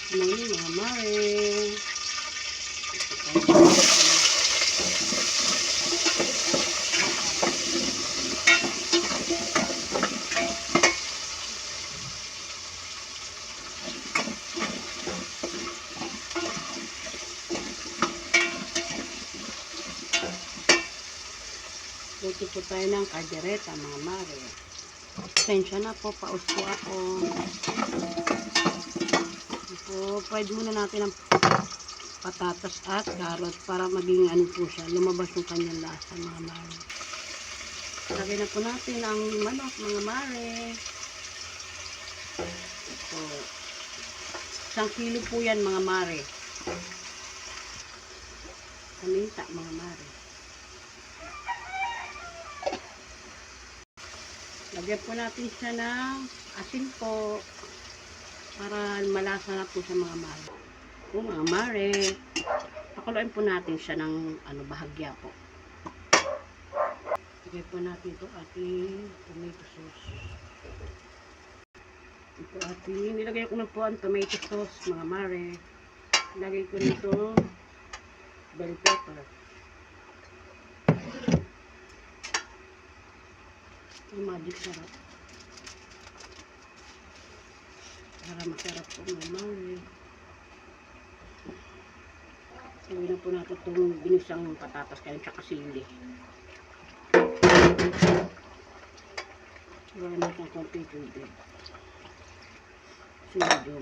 Morning mga mare. Luto po tayo ng kaldereta mga mare. Pasensya na po, paus po ako. So, pwede muna natin ang patatas at carrot para maging ano po siya, lumabas yung kanyang lasa mga mare. Lagyan na po natin ang manok mga mare. So, 1 kilo po yan mga mare. Kaminta mga mare. Lagyan po natin siya ng asin po para malasa na po sa mga mare. O mga mare, pakuluin po natin siya ng bahagya po. Lagyan po natin ito ating tomato sauce. Ito ating, nilagay ko na po ang tomato sauce mga mare. Lagay ko nito bell pepper. Ang magic sarap. Para masarap po mga mare. Gawin na po natin itong binisang patatas kaya tsaka sili. Gawin natin ang konting tubig. Kasi medyo